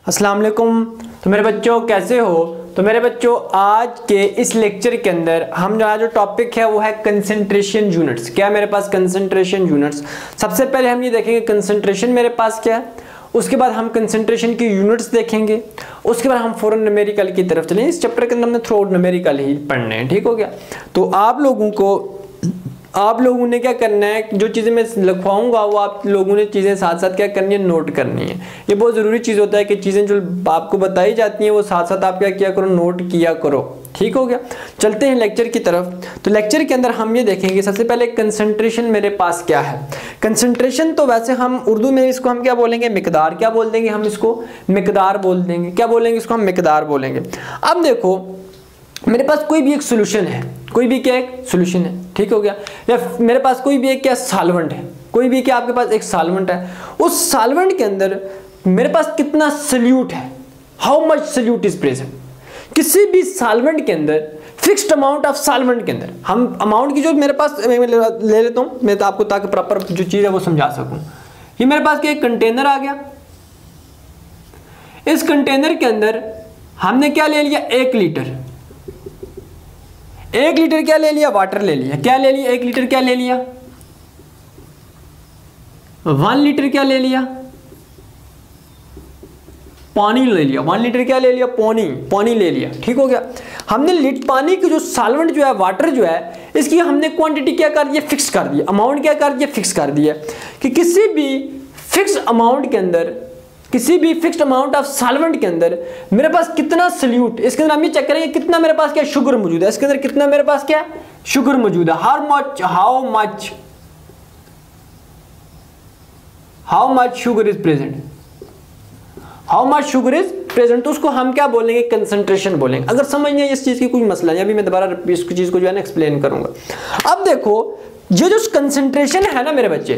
अस्सलाम वालेकुम। तो मेरे बच्चों कैसे हो? तो मेरे बच्चों आज के इस लेक्चर के अंदर हम जो टॉपिक है वो है कंसंट्रेशन यूनिट्स। क्या है मेरे पास? Concentration units. सबसे पहले हम ये देखेंगे कंसंट्रेशन मेरे पास क्या है, उसके बाद हम कंसंट्रेशन की यूनिट्स देखेंगे, उसके बाद हम फौरन न्यूमेरिकल की तरफ चलेंगे। इस चैप्टर के अंदर हमने थ्रू न्यूमेरिकल ही पढ़ने हैं, ठीक हो गया। तो आप लोगों ने क्या करना है, जो चीज़ें मैं लिखवाऊंगा वो आप लोगों ने चीज़ें साथ साथ क्या करनी है, नोट करनी है। ये बहुत ज़रूरी चीज़ होता है कि चीज़ें जो आपको बताई जाती हैं वो साथ साथ आप क्या किया करो, नोट किया करो, ठीक हो गया। चलते हैं लेक्चर की तरफ। तो लेक्चर के अंदर हम ये देखेंगे सबसे पहले कंसंट्रेशन मेरे पास क्या है। कंसंट्रेशन तो वैसे हम उर्दू में इसको हम क्या बोलेंगे, मिकदार। क्या बोल देंगे हम इसको? मिकदार बोल देंगे। क्या बोलेंगे इसको? हम मिकदार बोलेंगे। अब देखो मेरे पास कोई भी एक सोल्यूशन है, कोई भी क्या एक सोल्यूशन है, ठीक हो गया। या मेरे पास कोई भी एक क्या सॉल्वेंट है, कोई भी क्या आपके पास एक सॉल्वेंट है। उस सॉल्वेंट के अंदर मेरे पास कितना सोल्यूट है, how much solute is present. किसी भी सॉल्वेंट के अंदर फिक्स्ड अमाउंट ऑफ सॉल्वेंट के अंदर हम अमाउंट की जो मेरे पास मैं ले लेता हूँ मैं, तो आपको ताकि प्रॉपर जो चीज़ है वो समझा सकूँ। ये मेरे पास क्या एक कंटेनर आ गया। इस कंटेनर के अंदर हमने क्या ले लिया, 1 लीटर। 1 लीटर क्या ले लिया, वाटर ले लिया। क्या ले लिया, 1 लीटर क्या ले लिया, 1 लीटर क्या ले लिया, पानी ले लिया। 1 लीटर क्या ले लिया, पानी ले लिया, ठीक हो गया। हमने पानी की जो सॉल्वेंट जो है, वाटर जो है, इसकी हमने क्वांटिटी क्या कर दी, फिक्स कर दी। अमाउंट क्या कर दिया, फिक्स कर दिया कि किसी भी फिक्स अमाउंट के अंदर, किसी भी फिक्स्ड अमाउंट ऑफ सॉल्वेंट के अंदर मेरे पास कितना सोल्यूट, इसके अंदर हम ये चेक करेंगे कितना मेरे पास क्या शुगर मौजूद है। इसके अंदर कितना मेरे पास क्या शुगर मौजूद है, how much sugar is present, how much sugar is present. तो उसको हम क्या बोलेंगे, कंसंट्रेशन बोलेंगे। अगर समझने इस चीज की कोई मसला नहीं, अभी मैं दोबारा इस चीज को जो है ना एक्सप्लेन करूंगा। अब देखो ये जो कंसंट्रेशन है ना मेरे बच्चे,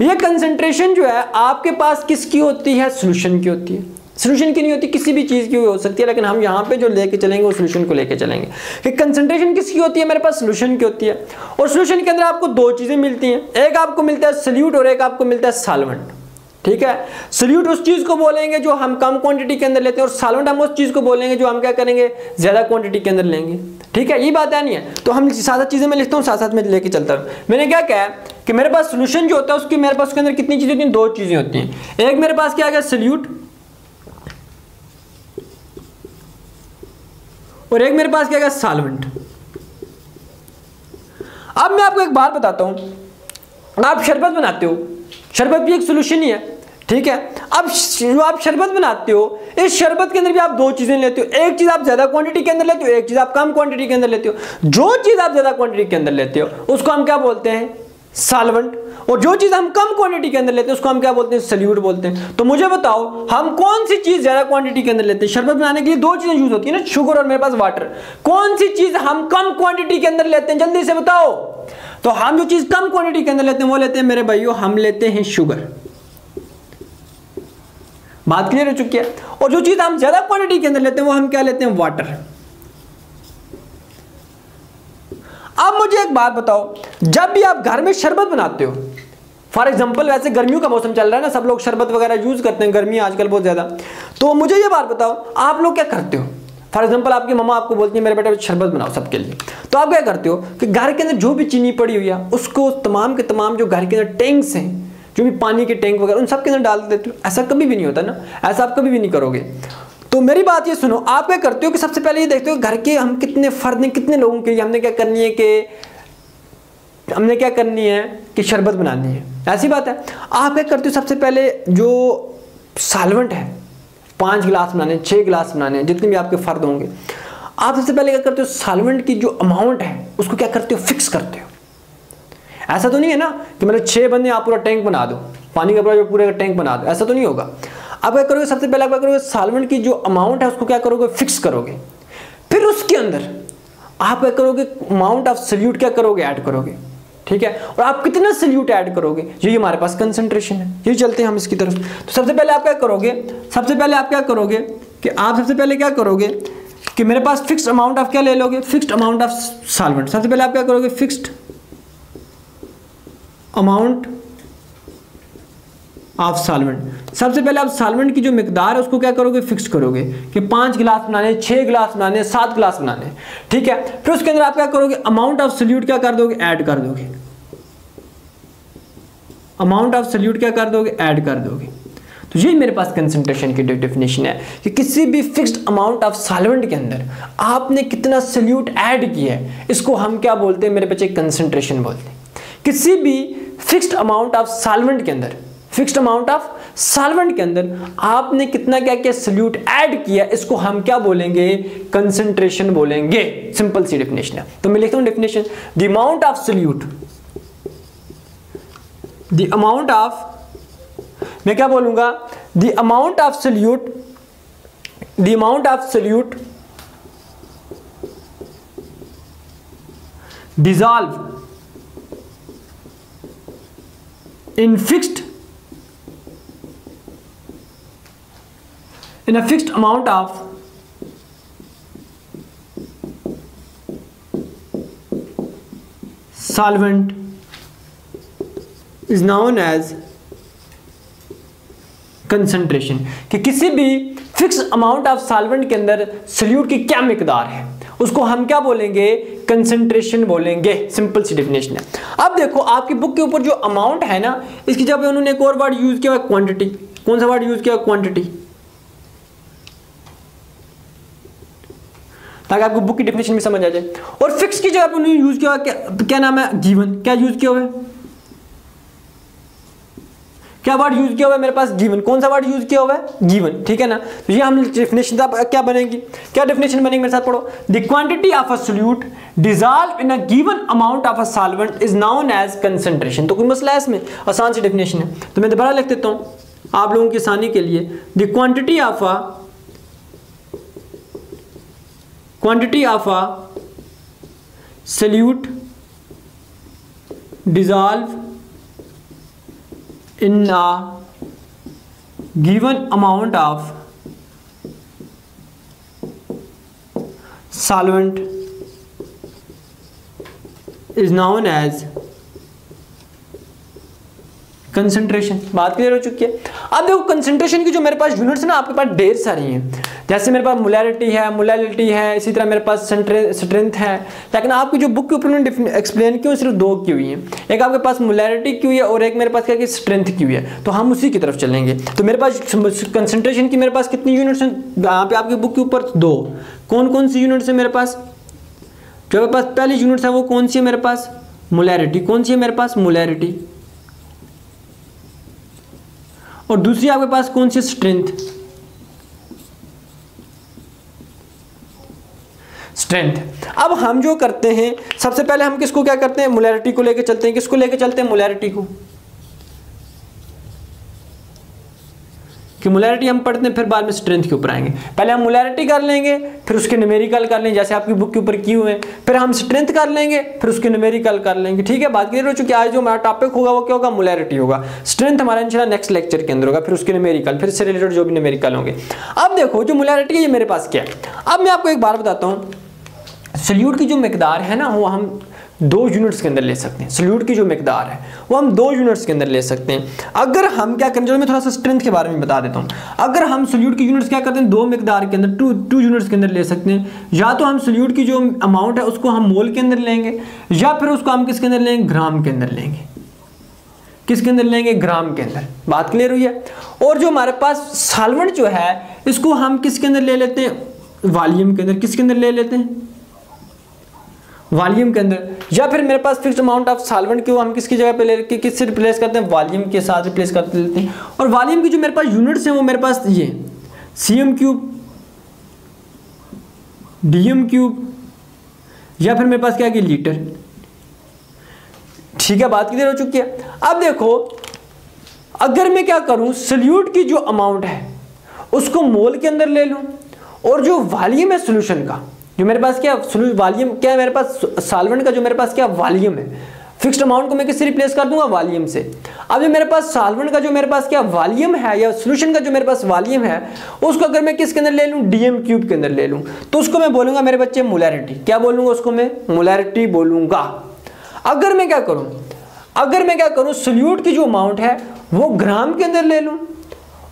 ये कंसंट्रेशन जो है आपके पास किसकी होती है, सॉल्यूशन की होती है। सॉल्यूशन की नहीं होती, किसी भी चीज की हो सकती है, लेकिन हम यहाँ पे जो लेके चलेंगे वो सॉल्यूशन को लेके चलेंगे कि कंसंट्रेशन किसकी होती है, मेरे पास सॉल्यूशन की होती है। और सॉल्यूशन के अंदर आपको 2 चीजें मिलती हैं, एक आपको मिलता है सोल्यूट और एक आपको मिलता है सॉल्वेंट, ठीक है। सोल्यूट उस चीज को बोलेंगे जो हम कम क्वांटिटी के अंदर लेते हैं, और सॉल्वेंट हम उस चीज को बोलेंगे जो हम क्या करेंगे, ज्यादा क्वांटिटी के अंदर लेंगे, ठीक है। ये बात है नहीं है। तो हम साथ चीजें मैं लिखता हूँ, साथ साथ में लेके चलता हूँ। मैंने क्या कहा कि मेरे पास सोल्यूशन जो होता है उसकी मेरे पास उसके अंदर कितनी चीजें होती हैं, 2 चीजें होती हैं। एक मेरे पास क्या आ गया, सोल्यूट, और एक मेरे पास क्या आ गया, सॉल्वेंट। अब मैं आपको एक बात बताता हूं, आप शरबत बनाते हो, शरबत भी एक सोल्यूशन ही है, ठीक है। अब जो आप शरबत बनाते हो, इस शरबत के अंदर भी आप 2 चीजें लेते हो। एक चीज आप ज्यादा क्वांटिटी के अंदर लेते हो, एक चीज आप कम क्वांटिटी के अंदर लेते हो। जो चीज आप ज्यादा क्वांटिटी के अंदर लेते हो उसको हम क्या बोलते हैं, सॉल्वेंट, और जो चीज हम कम क्वांटिटी के अंदर लेते हैं उसको हम क्या बोलते हैं, सोल्यूट बोलते हैं। तो मुझे बताओ हम कौन सी चीज ज्यादा क्वांटिटी के अंदर लेते हैं। शरबत बनाने के लिए 2 चीजें यूज होती है ना, शुगर और मेरे पास वाटर। कौन सी चीज हम कम क्वांटिटी के अंदर लेते हैं, जल्दी से बताओ। तो हम जो चीज कम क्वांटिटी के अंदर लेते हैं वो लेते हैं मेरे भाइयों, हम लेते हैं शुगर। बात क्लियर हो चुकी है। और जो चीज हम ज्यादा क्वांटिटी के अंदर लेते हैं वो हम क्या लेते हैं, वाटर। अब मुझे एक बात बताओ, जब भी आप घर में शरबत बनाते हो, फॉर एग्जांपल वैसे गर्मियों का मौसम चल रहा है ना, सब लोग शरबत वगैरह यूज करते हैं, गर्मी आजकल बहुत ज्यादा। तो मुझे ये बात बताओ, आप लोग क्या करते हो। फॉर एग्जांपल आपकी मम्मा आपको बोलती है मेरे बेटे शरबत बनाओ सबके लिए, तो आप क्या करते हो कि घर के अंदर जो भी चीनी पड़ी हुई है उसको तमाम के तमाम जो घर के अंदर टैंक्स हैं, जो भी पानी के टैंक वगैरह, उन सब के अंदर डाल देते हो। ऐसा कभी भी नहीं होता ना, ऐसा आप कभी भी नहीं करोगे। तो मेरी बात ये सुनो, आप क्या करते हो कि सबसे पहले ये देखते हो घर के हम कितने फर्द हैं, कितने लोगों के लिए हमने क्या करनी है कि शरबत बनानी है, ऐसी बात है। आप क्या करते हो, सबसे पहले जो सॉल्वेंट है 5 गिलास बनाने, 6 गिलास बनाने, जितने भी आपके फर्द होंगे, आप सबसे पहले क्या करते हो, सॉल्वेंट की जो अमाउंट है उसको क्या करते हो, फिक्स करते हो। ऐसा तो नहीं है ना कि मतलब 6 बंदे आप पूरा टैंक बना दो, पानी का पूरा टैंक बना दो, ऐसा तो नहीं होगा। आप क्या करोगे, सबसे पहले आप क्या करोगे, सॉल्वेंट की जो अमाउंट है उसको क्या करोगे, फिक्स करोगे। फिर उसके अंदर आप क्या करोगे, अमाउंट ऑफ सोल्यूट क्या करोगे, ऐड करोगे, ठीक है। और आप कितना सोल्यूट ऐड करोगे, ये हमारे पास कंसंट्रेशन है। ये चलते हैं हम इसकी तरफ। तो सबसे पहले आप क्या करोगे, कि आप सबसे पहले क्या करोगे कि मेरे पास फिक्स्ड अमाउंट ऑफ क्या ले लोगे, फिक्स्ड अमाउंट ऑफ सॉल्वेंट। सबसे पहले आप क्या करोगे, फिक्स्ड अमाउंट ऑफ सॉल्वेंट। सबसे पहले आप सॉल्वेंट की जो मिकदार है उसको क्या करोगे, फिक्स करोगे कि 5 गिलास बनाने, 6 गिलास बनाने, 7 गिलास बनाने, ठीक है। फिर उसके अंदर आप क्या करोगे, अमाउंट ऑफ सोल्यूट क्या कर दोगे, ऐड कर दोगे। अमाउंट ऑफ सोल्यूट क्या कर दोगे, ऐड कर दोगे। तो ये मेरे पास कंसंट्रेशन की डेफिनेशन है कि किसी भी फिक्स्ड अमाउंट ऑफ सॉल्वेंट के अंदर आपने कितना सोल्यूट ऐड किया है, इसको हम क्या बोलते हैं मेरे बच्चे, कंसंट्रेशन बोलते हैं। किसी भी फिक्स्ड अमाउंट ऑफ सॉल्वेंट के अंदर, फिक्स्ड अमाउंट ऑफ सॉल्वेंट के अंदर आपने कितना क्या क्या सोल्यूट ऐड किया, इसको हम क्या बोलेंगे, कंसंट्रेशन बोलेंगे। सिंपल सी डेफिनेशन है। तो मैं लिखता हूं definition, the amount of solute, the amount of, मैं क्या बोलूंगा, the amount of solute, the amount of solute dissolve in a fixed amount of solvent is known as concentration। कि किसी भी फिक्स अमाउंट ऑफ सॉल्वेंट के अंदर solute की क्या मिकदार है उसको हम क्या बोलेंगे, कंसंट्रेशन बोलेंगे। सिंपल सी डेफिनेशन है। अब देखो आपकी बुक के ऊपर जो अमाउंट है ना, इसकी जगह उन्होंने एक और वर्ड यूज किया है, क्वांटिटी। कौन सा वर्ड यूज किया, क्वांटिटी, ताकि आपको बुक की डेफिनेशन भी समझ आ जाए। और फिक्स की जगह उन्होंने यूज किया क्या नाम है, गिवन। क्या यूज किया हुआ है, क्या वर्ड यूज किया हुआ है मेरे पास, गिवन। कौन सा वर्ड यूज किया हुआ है, गिवन, ठीक है ना। तो ये हम डेफिनेशन क्या बनेगी, क्या डेफिनेशन बनेगी मेरे साथ पढ़ो, the quantity of a solute dissolve in a given amount of a solvent is known as concentration. तो कोई मसला है इसमें, आसान सी डेफिनेशन है। तो मैं दोबारा लिख देता हूं आप लोगों की आसानी के लिए, the quantity of a solute dissolve in a given amount of solvent is known as concentration. बात क्लियर हो चुकी है। अब देखो कंसंट्रेशन की जो मेरे पास यूनिट्स है ना, आपके पास ढेर सारी हैं। जैसे मेरे पास मोलैरिटी है, मोलैलिटी है, इसी तरह मेरे पास स्ट्रेंथ है। लेकिन आपकी जो बुक के ऊपर उन्होंने एक्सप्लेन की सिर्फ 2 की हुई है, एक आपके पास मोलैरिटी की हुई है और एक मेरे पास क्या स्ट्रेंथ की हुई है। तो हम उसी की तरफ चलेंगे। तो मेरे पास कंसंट्रेशन की मेरे पास कितनी यूनिट्स हैं यहाँ पे आपकी बुक के ऊपर, 2। कौन कौन सी यूनिट्स है मेरे पास, जो मेरे पास पहली यूनिट्स है वो कौन सी है मेरे पास, मोलैरिटी। कौन सी है मेरे पास, मोलैरिटी। और दूसरी आपके पास कौन सी, स्ट्रेंथ। स्ट्रेंथ। अब हम जो करते हैं सबसे पहले हम किसको क्या करते हैं, मोलैरिटी को लेके चलते हैं। किसको लेके चलते हैं, मोलैरिटी को। कि मोलैरिटी हम पढ़ते हैं, फिर बाद में स्ट्रेंथ के ऊपर आएंगे। पहले हम मोलैरिटी कर लेंगे, फिर उसके न्यूमेरिकल कर लेंगे, जैसे आपकी बुक के ऊपर किए हुए हैं। फिर हम स्ट्रेंथ कर लेंगे, फिर उसके न्यूमेरिकल कर लेंगे। ठीक है, बात क्लियर हो चुकी है। आज जो हमारा टॉपिक होगा वो क्या होगा, मोलैरिटी होगा। स्ट्रेंथ हमारा इंशाल्लाह नेक्स्ट लेक्चर के अंदर होगा, फिर उसके न्यूमेरिकल, फिर से रिलेटेड जो भी न्यूमेरिकल होंगे। अब देखो जो मोलैरिटी है ये मेरे पास क्या है। अब मैं आपको एक बात बताता हूँ, सोल्यूट की जो मिकदार है ना वो हम 2 यूनिट्स के अंदर ले सकते हैं। सोल्यूट की जो मिकदार है वो हम 2 यूनिट्स के अंदर ले सकते हैं। अगर हम क्या करें, चलो मैं थोड़ा सा स्ट्रेंथ के बारे में बता देता हूँ। अगर हम सोल्यूट की यूनिट्स क्या करते हैं, 2 मिकदार के अंदर, 2 यूनिट्स के अंदर ले सकते हैं। या तो हम सोल्यूट की जो अमाउंट है उसको हम मोल के अंदर लेंगे, या फिर उसको हम किसके अंदर लेंगे, ग्राम के अंदर लेंगे। किसके अंदर लेंगे, ग्राम के अंदर। बात क्लियर हुई है। और जो हमारे पास सॉल्वेंट जो है इसको हम किसके अंदर ले लेते हैं, वॉल्यूम के अंदर। किसके अंदर ले लेते हैं, वॉल्यूम के अंदर। या फिर मेरे पास फिक्स्ड अमाउंट ऑफ सॉल्वेंट को हम किसकी जगह पे लेके किससे रिप्लेस करते हैं, वॉल्यूम के साथ रिप्लेस करते लेते हैं। और वॉल्यूम की जो मेरे पास यूनिट्स हैं वो मेरे पास ये cm3, dm3, या फिर मेरे पास क्या है, लीटर। ठीक है, बात क्लियर हो चुकी है। अब देखो अगर मैं क्या करूं, सोल्यूट की जो अमाउंट है उसको मोल के अंदर ले लूं, और जो वॉल्यूम है सोल्यूशन का, जो मेरे पास क्या वॉल्यूम क्या है मेरे पास, सॉल्वेंट का जो मेरे पास क्या वॉल्यूम है, फिक्स्ड अमाउंट को मैं किससे रिप्लेस कर दूंगा, वॉल्यूम से। अब जो मेरे पास सॉल्वेंट का जो मेरे पास क्या वॉल्यूम है, या सॉल्यूशन का जो मेरे पास वॉल्यूम है, उसको अगर मैं किसके अंदर ले लूं, dm³ के अंदर ले लूं, तो उसको मैं बोलूंगा मेरे बच्चे मोलैरिटी। क्या बोलूंगा उसको मैं, मोलैरिटी बोलूंगा। अगर मैं क्या करूं, अगर मैं क्या करूं, सोल्यूट की जो अमाउंट है वो ग्राम के अंदर ले लूं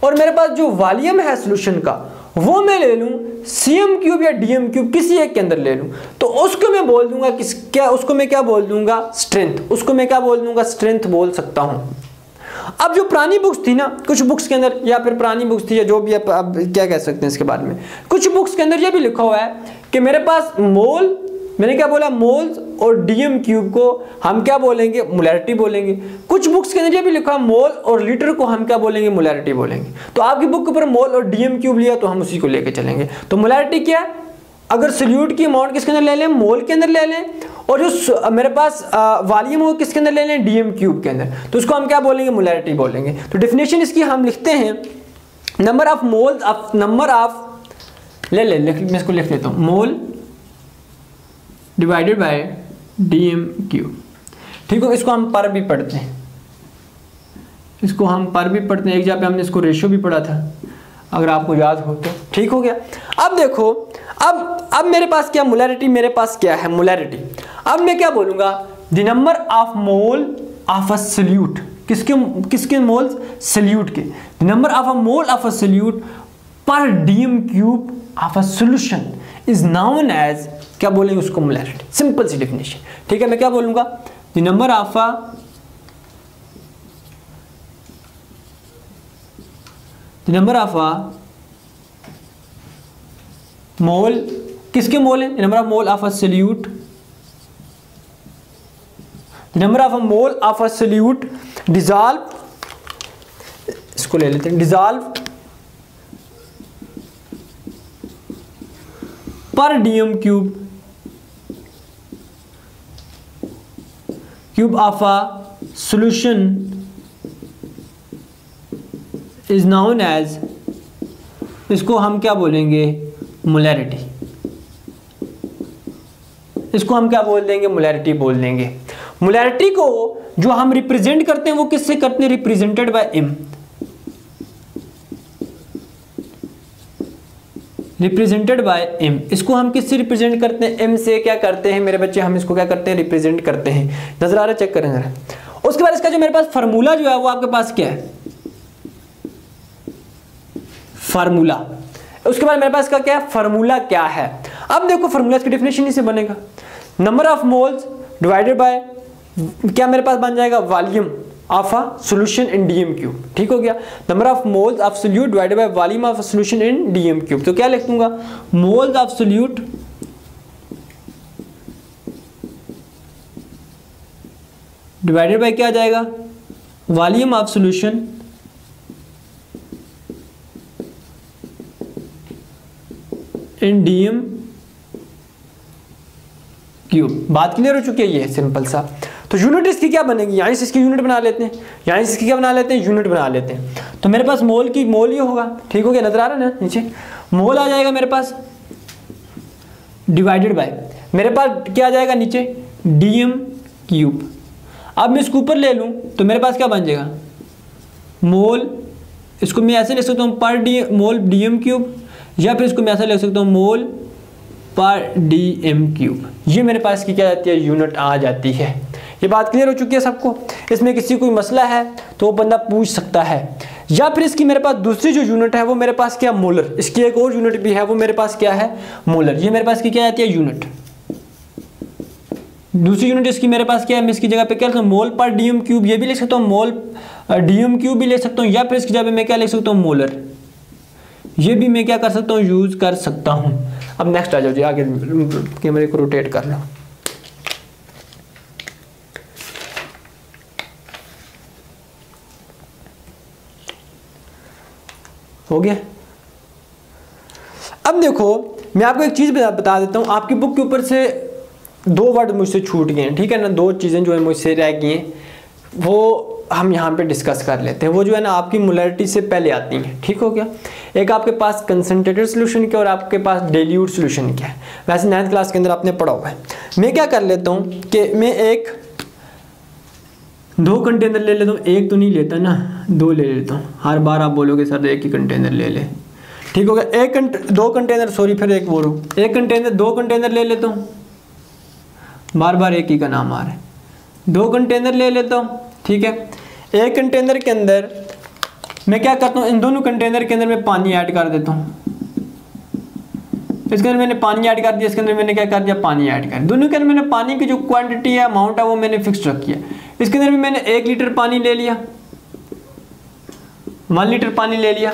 और मेरे पास जो वॉल्यूम है सोल्यूशन का वो मैं ले लूं सीएम क्यूब या डीएम क्यूब, किसी एक के अंदर ले लूं, तो उसको मैं बोल दूंगा उसको मैं क्या बोल दूंगा, स्ट्रेंथ। उसको मैं क्या बोल दूंगा, स्ट्रेंथ बोल सकता हूं। अब जो पुरानी बुक्स थी ना, कुछ बुक्स के अंदर, या फिर पुरानी बुक्स थी या जो भी आप क्या कह सकते हैं इसके बारे में, कुछ बुक्स के अंदर ये भी लिखा हुआ है कि मेरे पास मोल, मैंने क्या बोला, मोल्स और डीएम क्यूब को हम क्या बोलेंगे, मोलैरिटी बोलेंगे। कुछ बुक्स के अंदर ये भी लिखा है मोल और लीटर को हम क्या बोलेंगे, मोलैरिटी बोलेंगे। तो आपकी बुक के ऊपर मोल और डीएम क्यूब लिया तो हम उसी को लेके चलेंगे। तो मोलैरिटी क्या है, अगर सोल्यूट की अमाउंट किसके अंदर ले लें, मोल के अंदर ले लें, और जो मेरे पास वॉल्यूम हो किसके अंदर ले लें, डीएम क्यूब के अंदर, तो उसको हम क्या बोलेंगे, मोलैरिटी बोलेंगे। तो डेफिनेशन इसकी हम लिखते हैं number of moles of, number of मैं इसको लिख लेता हूँ, मोल डिवाइडेड बाय डीएम क्यूब। ठीक हो, इसको हम पर भी पढ़ते हैं, इसको हम पर भी पढ़ते हैं। एक जगह पे हमने इसको रेशियो भी पढ़ा था, अगर आपको याद हो तो। ठीक हो गया। अब देखो, अब मेरे पास क्या मोलैरिटी, मेरे पास क्या है मोलैरिटी। अब मैं क्या बोलूंगा, the number of mole of a solute, किसके मोल्स, सोल्यूट के, the number of a mole of a solute पर DM cube of a solution is known as, क्या बोलेंगे उसको, मोलैरिटी। सिंपल सी डेफिनेशन। ठीक है, मैं क्या बोलूंगा, the number of a mole, किसके मोल है, number of mole of a solute, number of a mole of a solute dissolve, इसको ले लेते हैं, dissolve per DM cube of a solution is known as, इसको हम क्या बोलेंगे, मोलैरिटी। इसको हम क्या बोल देंगे, मोलैरिटी बोल देंगे। मोलैरिटी को जो हम रिप्रेजेंट करते हैं वो किससे करते हैं, represented by M, represented by M. इसको हम किससे रिप्रेजेंट करते हैं, एम से क्या करते हैं मेरे बच्चे, हम इसको क्या करते हैं, रिप्रेजेंट करते हैं। नजर आ रहा है, चेक करें जरा। उसके बाद इसका जो मेरे पास फार्मूला जो है वो आपके पास क्या है, फार्मूला। उसके बाद मेरे पास का क्या है, फार्मूला क्या है। अब देखो फार्मूला, इसकी डेफिनेशन इसे बनेगा, number of moles divided by, क्या मेरे पास बन जाएगा, volume of a solution in DM cube. ठीक हो गया, number of moles of solute divided by volume of a solution in DM cube. तो क्या लिख दूंगा, moles of solute divided bye क्या आ जाएगा, volume of solution in DM cube. बात क्लियर हो चुकी है, ये सिंपल सा। तो यूनिट इसकी क्या बनेगी, यहीं से इसकी यूनिट बना लेते हैं, यहीं से इसकी क्या बना लेते हैं, यूनिट बना लेते हैं। तो मेरे पास मोल की मोल ये होगा। ठीक हो गया, नजर आ रहा है ना नीचे, मोल आ जाएगा मेरे पास, डिवाइडेड बाय, मेरे पास क्या आ जाएगा नीचे, डीएम क्यूब। अब मैं इसको ऊपर ले लूँ तो मेरे पास क्या बन जाएगा, मोल, इसको मैं ऐसे लिख सकता हूँ पर डी मोल डीएम क्यूब, या फिर इसको मैं ऐसा लिख सकता हूँ मोल पर डीएम क्यूब। ये मेरे पास की क्या जाती है, यूनिट आ जाती है। ये बात क्लियर हो चुकी है सबको। इसमें किसी कोई मसला है तो वो बंदा पूछ सकता है। या फिर इसकी मेरे पास दूसरी जो यूनिट है वो मेरे पास क्या, मोलर। इसकी एक और यूनिट भी है, वो मेरे पास क्या है, मोलर। ये मेरे पास की क्या जाती है, यूनिट। दूसरी यूनिट इसकी मेरे पास क्या है, मैं इसकी जगह पे क्या लिख सकता हूँ, मोल पर डीएम क्यूब, ये भी लिख सकता हूँ, मोल डीएम क्यूब भी ले सकता हूँ, या फिर इसकी जगह पे मैं क्या लिख सकता हूँ, मोलर। ये भी मैं क्या कर सकता हूँ, यूज कर सकता हूँ। अब नेक्स्ट आ जाओ जी, आगे कैमरे को रोटेट कर लो। हो गया। अब देखो मैं आपको एक चीज बता देता हूँ, आपकी बुक के ऊपर से दो वर्ड मुझसे छूट गए हैं, ठीक है ना, दो चीजें जो है मुझसे रह गई हैं, वो हम यहाँ पे डिस्कस कर लेते हैं। वो जो है ना आपकी मोलैरिटी से पहले आती हैं। ठीक हो गया, एक आपके पास कंसंट्रेटेड सोल्यूशन क्या और आपके पास डाइल्यूट सोल्यूशन क्या है। वैसे 9th क्लास के अंदर आपने पढ़ा हुआ है। मैं क्या कर लेता हूँ कि मैं एक दो कंटेनर ले लेता हूँ, एक तो नहीं लेता ना, दो ले लेता हूँ। हर बार आप बोलोगे सर एक ही कंटेनर ले ले, ठीक हो गया। दो कंटेनर, सॉरी फिर एक बोलो, एक कंटेनर, दो कंटेनर ले लेता हूँ, बार बार एक ही का नाम आ रहा है। 2 कंटेनर ले लेता हूँ, ठीक है। एक कंटेनर के अंदर मैं क्या करता हूँ, इन दोनों कंटेनर के अंदर मैं पानी ऐड कर देता हूँ। इसके अंदर मैंने पानी ऐड कर दिया, इसके अंदर मैंने क्या कर दिया, पानी ऐड कर दिया। दोनों के अंदर मैंने पानी की जो क्वांटिटी है, अमाउंट है, वो मैंने फिक्स रखी है। इसके अंदर भी मैंने 1 लीटर पानी ले लिया, 1 लीटर पानी ले लिया।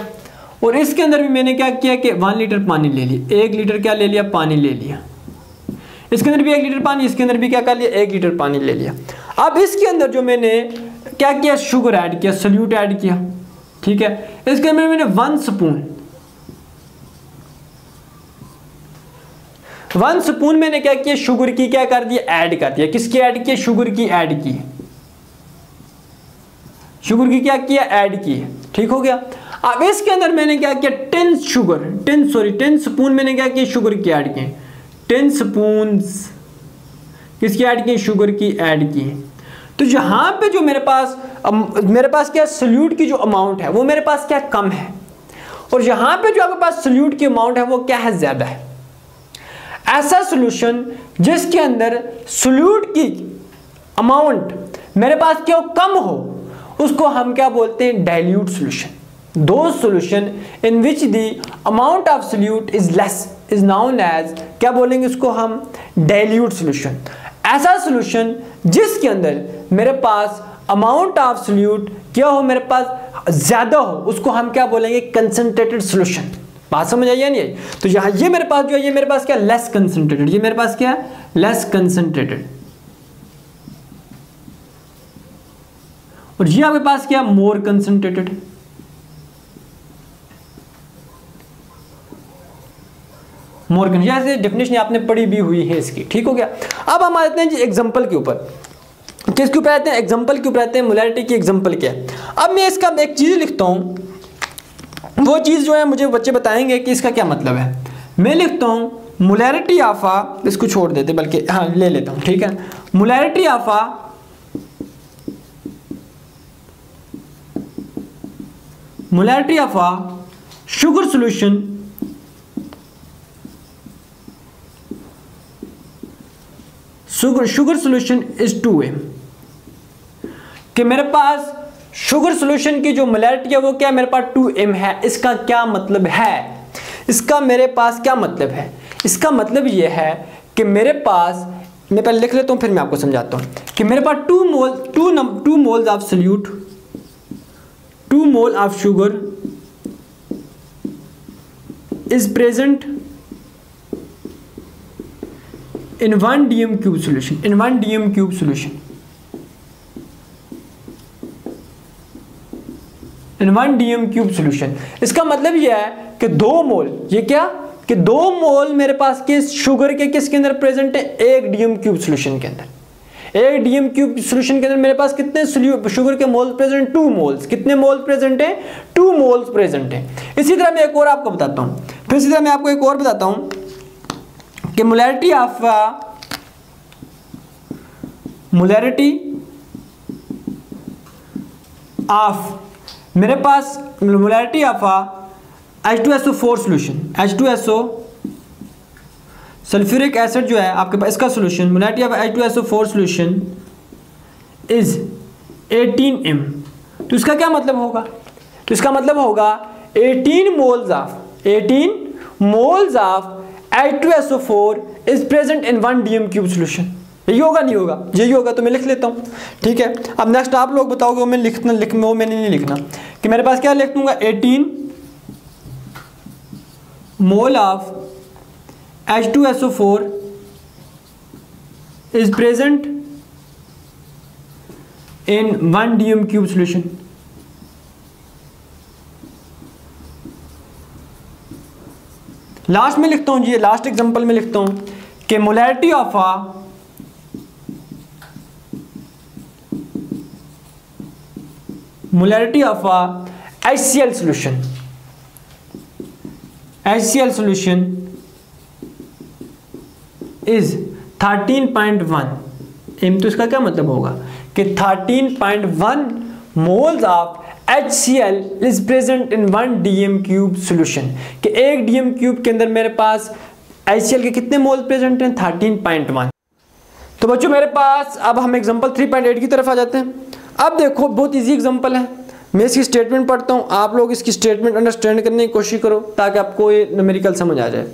और इसके अंदर भी मैंने क्या किया कि 1 लीटर पानी ले लिया, 1 लीटर क्या ले लिया, पानी ले लिया। इसके अंदर भी 1 लीटर पानी, इसके अंदर भी क्या कर लिया, 1 लीटर पानी ले लिया। अब इसके अंदर जो मैंने क्या किया, शुगर ऐड किया, सल्यूट ऐड किया, ठीक है। इसके अंदर मैंने 1 स्पून मैंने क्या किया, शुगर की क्या कर दिया, ऐड कर दिया। किसकी ऐड किया, शुगर की ऐड की, शुगर की क्या किया, ऐड की, ठीक हो गया। अब इसके अंदर मैंने क्या किया, 10 स्पून मैंने क्या किया, शुगर की ऐड की, 10 स्पून किसकी ऐड की, शुगर की ऐड की। तो यहां पे जो मेरे पास क्या सल्यूट की जो अमाउंट है वो मेरे पास क्या कम है, और यहां पे जो आपके पास सल्यूट की अमाउंट है वो क्या है, ज्यादा है। ऐसा सॉल्यूशन जिसके अंदर सल्यूट की अमाउंट मेरे पास क्या कम हो, उसको हम क्या बोलते हैं, dilute solution. Those solution in which the amount of solute is less is known as, क्या बोलेंगे उसको हम, dilute solution। ऐसा solution जिसके अंदर मेरे पास amount of solute क्या हो, मेरे पास ज्यादा हो, उसको हम क्या बोलेंगे, concentrated solution। बात समझ आई या नहीं आई? तो यहाँ ये मेरे पास जो है, ये मेरे पास क्या, less concentrated, ये मेरे पास क्या है, less concentrated, और ये आपके पास क्या, more concentrated। मॉर्गन, जैसे डेफिनेशन आपने पढ़ी भी हुई है इसकी, ठीक हो गया। अब हम आते हैं जी एग्जांपल के ऊपर। किसके ऊपर आते हैं, एग्जांपल के ऊपर आते हैं। मोलैरिटी की एग्जांपल क्या है। अब मैं इसका एक चीज़ लिखता हूँ, वो चीज़ जो है मुझे बच्चे बताएंगे कि इसका क्या मतलब है। मैं लिखता हूँ मोलैरिटी ऑफ आ, इसको छोड़ देते बल्कि हाँ ले लेता हूँ, ठीक है। Molarity of a sugar solution sugar solution is 2m, कि मेरे पास शुगर सॉल्यूशन की जो मोलैरिटी है वो क्या, मेरे पास 2m है। इसका क्या मतलब है, इसका मेरे पास क्या मतलब है, इसका मतलब ये है कि मेरे पास, मैं पहले लिख लेता हूँ फिर मैं आपको समझाता हूँ, कि मेरे पास 2 moles of solute, 2 mole of sugar is present in 1 dm cube solution, in 1 dm cube solution, in 1 dm cube solution। इसका मतलब यह है कि 2 मोल, ये क्या, कि 2 मोल मेरे पास किस शुगर के किसके अंदर प्रेजेंट है, 1 dm cube solution के अंदर। 1 dm cube solution के अंदर मेरे पास कितने शुगर के मोल प्रेजेंट, 2 मोल्स। कितने मोल्स प्रेजेंट है, 2 मोल्स प्रेजेंट है। इसी तरह मैं एक और आपको बताता हूँ, फिर इसी तरह मैं आपको एक और बताता हूँ कि मोलैरिटी ऑफ मेरे पास molarity of H2SO4 solution, H2SO sulphuric acid जो है आपके पास, इसका solution molarity of H2SO4 solution is 18m। तो इसका क्या मतलब होगा, तो इसका मतलब होगा 18 moles of H2SO4 is present in 1 dm cube solution। यही होगा, नहीं होगा, यही होगा, तो मैं लिख लेता हूँ, ठीक है। अब नेक्स्ट आप लोग बताओगे, वो मैंने नहीं लिखना, कि मेरे पास क्या लिख दूंगा, 18 mole of H2SO4 is present in 1 dm cube solution। Last में लिखता हूं जी, लास्ट एग्जांपल में लिखता हूं कि molarity of HCl solution is 13.1 m। तो इसका क्या मतलब होगा कि 13.1 moles of HCl is present in 1 dm cube solution, कि 1 dm cube के अंदर मेरे पास HCl के कितने मोल प्रेजेंट हैं, 13.1। तो बच्चों मेरे पास अब हम एग्जांपल 3.8 की तरफ आ जाते हैं। अब देखो बहुत इजी एग्जांपल है, मैं इसकी स्टेटमेंट पढ़ता हूँ, आप लोग इसकी स्टेटमेंट अंडरस्टैंड करने की कोशिश करो ताकि आपको ये न्यूमेरिकल समझ आ जाए।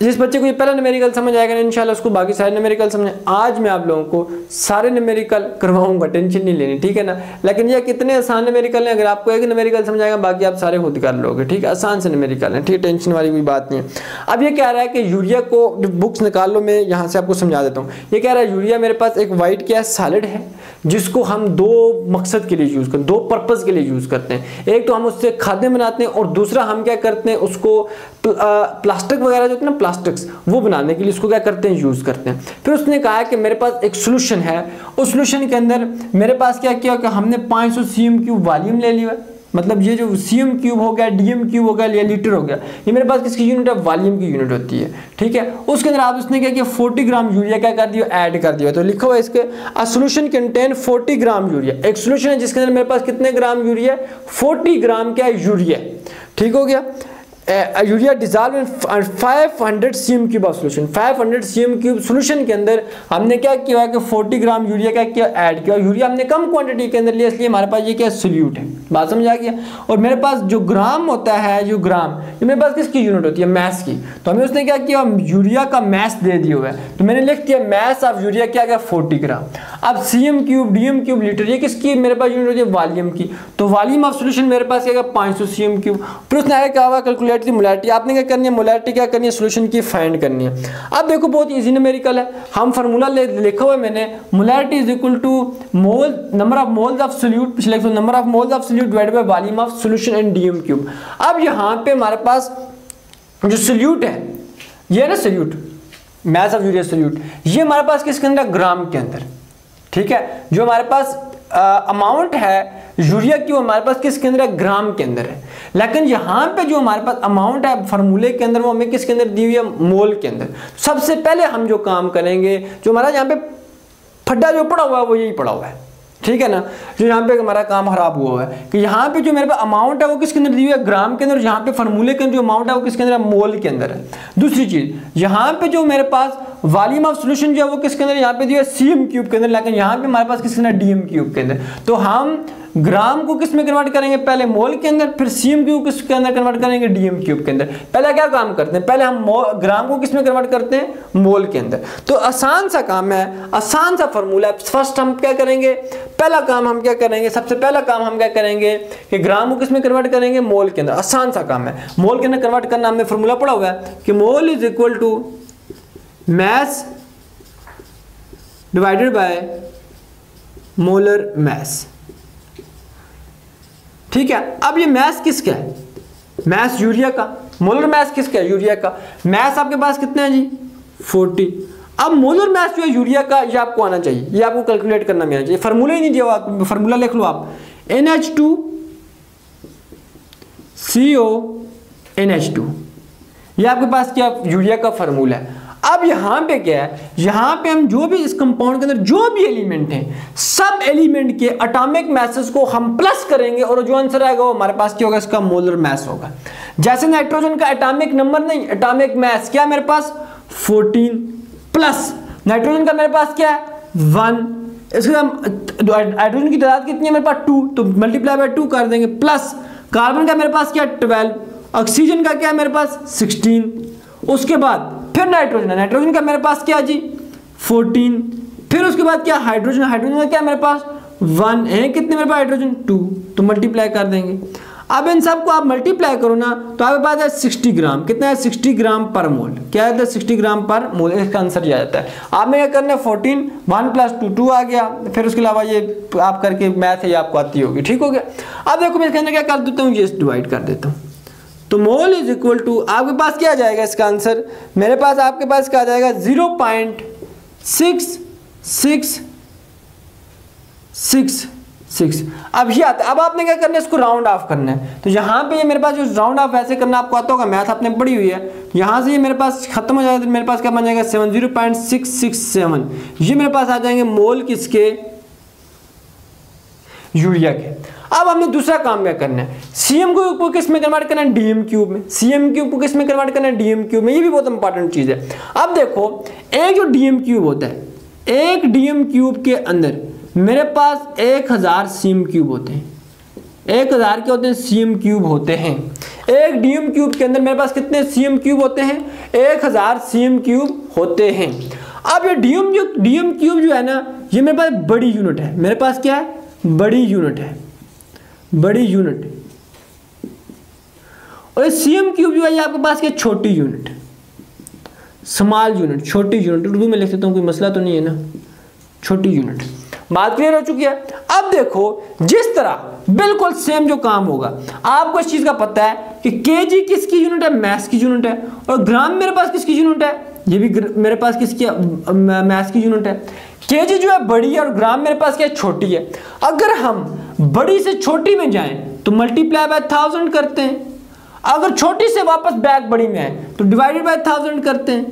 जिस बच्चे को ये पहला न्यूमेरिकल समझ आएगा ना इंशाल्लाह उसको बाकी सारे न्यूमेरिकल समझ। आज मैं आप लोगों को सारे न्यूमेरिकल करवाऊंगा, टेंशन नहीं लेनी, ठीक है ना। लेकिन ये कितने आसान न्यूमेरिकल हैं, अगर आपको एक न्यूमेरिकल समझ आएगा बाकी आप सारे खुद कर लोगे, ठीक है। आसान से न्यूमेरिकल है, ठीक, टेंशन वाली कोई बात नहीं है। अब ये कह रहा है कि यूरिया को बुक्स निकाल लो, मैं यहाँ से आपको समझा देता हूँ। ये कह रहा है यूरिया मेरे पास एक वाइट क्या है, सॉलिड है, जिसको हम दो मकसद के लिए यूज़ करते हैं, दो पर्पज़ के लिए यूज़ करते हैं। एक तो हम उससे खाद्य बनाते हैं और दूसरा हम क्या करते हैं उसको प्लास्टिक वगैरह जो होते हैं ना, प्लास्टिक्स वो बनाने के लिए उसको क्या करते हैं, यूज़ करते हैं। फिर उसने कहा कि मेरे पास एक सोल्यूशन है, उस सोल्यूशन के अंदर मेरे पास क्या किया कि हमने 500 cm³ वॉल्यूम ले लिया है। मतलब ये जो cm³ हो गया, dm³ हो गया या लीटर हो गया, ये मेरे पास किसकी यूनिट है, वॉल्यूम की यूनिट होती है, ठीक है। उसके अंदर आप उसने क्या किया 40 ग्राम यूरिया क्या कर दिया, ऐड कर दिया। तो लिखा हुआ है इसके a solution contain 40 gram urea. एक सोल्यूशन है जिसके अंदर मेरे पास कितने ग्राम यूरिया, 40 ग्राम क्या यूरिया, ठीक हो गया। Urea dissolve in 500 cm³ of solution. 500 cm³ solution के अंदर हमने क्या किया है कि 40 ग्राम यूरिया क्या किया, ऐड किया। यूरिया हमने कम क्वांटिटी के अंदर लिया, इसलिए हमारे पास ये क्या सोल्यूट है, बात समझ आ गया। और मेरे पास जो ग्राम होता है, जो ग्राम ये मेरे पास किसकी यूनिट होती है, मैस की। तो हमें उसने क्या किया, यूरिया का मैस दे दिया हुआ है, तो मैंने लिख दिया मैस ऑफ यूरिया क्या गया 40 ग्राम। अब cm³, dm³ लीटर ये किसकी मेरे पास यूनिट होती है, वॉल्यूम की। तो वॉल्यूम ऑफ सोल्यूशन मेरे पास क्या 500 cm³। फिर उसने आगे क्या हुआ, कैलकुलेट दी मोलैरिटी। आपने क्या करनी है, मोलैरिटी क्या करनी है, सोल्यूशन की फाइंड करनी है। अब देखो बहुत इजी न्यूमेरिकल है, हम फार्मूला लिखा हुआ है मैंने, molarity is equal to mole number of moles of solute, पिछले number of moles of solute divided by volume of solution in dm³। अब यहाँ पे हमारे पास जो सोल्यूट है ये है ना solute, mass of urea solute, ये हमारे पास किसके अंदर, ग्राम के अंदर, ठीक है। जो हमारे पास अमाउंट है यूरिया की वो हमारे पास किसके अंदर है, ग्राम के अंदर है। लेकिन यहाँ पे जो हमारे पास अमाउंट है फार्मूले के अंदर वो हमें किसके अंदर दी हुई है, मोल के अंदर। सबसे पहले हम जो काम करेंगे, जो हमारा यहाँ पे फड्डा जो पड़ा हुआ है वो यही पड़ा हुआ है, ठीक है ना। जो यहाँ पे हमारा काम खराब हुआ है कि यहाँ पे जो मेरे पास अमाउंट है वो किसके अंदर दी हुई है, ग्राम के अंदर। यहाँ पे फार्मूले के अंदर जो अमाउंट है वो किसके अंदर है, मोल के अंदर है। दूसरी चीज यहाँ पे जो मेरे पास वॉल्यूम ऑफ सोल्यूशन जो है वो किसके अंदर, यहाँ पे दिया है cm³ के अंदर, लेकिन यहाँ पे हमारे पास किसके अंदर, dm³ के अंदर। तो हम ग्राम को किस में कन्वर्ट करेंगे, पहले मोल के अंदर, फिर cm³ किसके अंदर कन्वर्ट करेंगे, dm³ के अंदर। पहले क्या काम करते हैं, पहले हम ग्राम को किस में कन्वर्ट करते हैं, मोल के अंदर। तो आसान सा काम है, आसान सा फॉर्मूला है। फर्स्ट हम क्या करेंगे, पहला काम हम क्या करेंगे, सबसे पहला काम हम क्या करेंगे कि ग्राम को किस में कन्वर्ट करेंगे, मोल के अंदर। आसान सा काम है, मोल के अंदर कन्वर्ट करना हमने फॉर्मूला पढ़ा हुआ है कि mole is equal to mass divided by molar mass, ठीक है। अब ये मैस किसका है, मैस यूरिया का, मोलर मैस किसका है, यूरिया का। मैस आपके पास कितना है जी, 40। अब मोलर मैस जो है यूरिया का ये आपको आना चाहिए, ये आपको कैलकुलेट करना भी आना चाहिए। फार्मूला ही नहीं दिया हुआ, फार्मूला लिख लो आप, NH2CO ये आपके पास क्या यूरिया का फार्मूला है। अब यहाँ पे क्या है, यहाँ पे हम जो भी इस कंपाउंड के अंदर जो भी एलिमेंट हैं, सब एलिमेंट के एटॉमिक मैसेस को हम प्लस करेंगे और जो आंसर आएगा वो हमारे पास क्या होगा, इसका मोलर मैस होगा। जैसे नाइट्रोजन का एटॉमिक नंबर नहीं, एटॉमिक मैस क्या मेरे पास 14 प्लस नाइट्रोजन का मेरे पास क्या है 1। इसके हाइड्रोजन की तादाद कितनी है मेरे पास 2, तो मल्टीप्लाई बाय 2 कर देंगे, प्लस कार्बन का मेरे पास क्या 12, ऑक्सीजन का क्या है मेरे पास 16। उसके बाद फिर नाइट्रोजन है, नाइट्रोजन का मेरे पास क्या जी 14। फिर उसके बाद क्या हाइड्रोजन, हाइड्रोजन का क्या मेरे पास 1 है, कितने मेरे पास हाइड्रोजन 2, तो मल्टीप्लाई कर देंगे। अब इन सबको आप मल्टीप्लाई करो ना तो आपके पास है 60 ग्राम, कितना है 60 ग्राम पर मोल, क्या है 60 ग्राम पर मोल, इसका आंसर ये आ जाता है। आपने क्या करना है 14, 1 + 2 2 आ गया। फिर उसके अलावा ये आप करके मैथ है ये आपको आती होगी, ठीक हो गया। अब देखो मैं इसके अंदर क्या कर देता हूँ, ये डिवाइड कर देता हूँ, तो मोल इज इक्वल टू आपके पास क्या आ जाएगा इसका आंसर, मेरे पास आपके पास क्या आ जाएगा 0.6666। अब ये आता है। अब आपने क्या करना है, इसको राउंड ऑफ करना है। तो यहाँ पे ये मेरे पास जो राउंड ऑफ ऐसे करना आपको आता होगा, मैथ आपने पढ़ी हुई है। यहाँ से ये मेरे पास खत्म हो जाएगा तो मेरे पास क्या बन जाएगा 70.667। ये मेरे पास आ जाएंगे मोल किसके, यूरिया के। अब हमने दूसरा काम क्या करना है, cm³ को किस में कन्वर्ट करना है, dm³ में। cm³ को किस में कन्वर्ट करना है, dm³ में। ये भी बहुत इंपॉर्टेंट चीज है। अब देखो एक जो dm³ होता है, एक डीएम क्यूब के अंदर मेरे पास 1000 सीएम क्यूब होते हैं। 1000 के होते हैं सीएम क्यूब होते हैं। एक डीएम क्यूब के अंदर मेरे पास कितने सीएम क्यूब होते हैं? 1000 सीएम क्यूब होते हैं। अब ये डीएम क्यूब जो है ना, ये मेरे पास बड़ी यूनिट है। मेरे पास क्या है? बड़ी यूनिट है, बड़ी यूनिट। और सीएम क्यूब जो है ये आपके पास क्या? छोटी यूनिट, स्मॉल यूनिट, छोटी यूनिट। उर्दू में लिख देता हूँ, कोई मसला तो नहीं है ना, छोटी यूनिट। बात क्लियर हो चुकी है। अब देखो, जिस तरह बिल्कुल सेम जो काम होगा, आपको इस चीज का पता है कि केजी किसकी यूनिट है? मैथ्स की यूनिट है। और ग्राम मेरे पास किसकी यूनिट है? ये भी मेरे पास किसकी? मैथ्स की यूनिट है। केजी जो है बड़ी है और ग्राम मेरे पास क्या? छोटी है। अगर हम बड़ी से छोटी में जाएं तो मल्टीप्लाई बाय 1000 करते हैं। अगर छोटी से वापस बैक बड़ी में आए तो डिवाइडेड बाय 1000 करते हैं।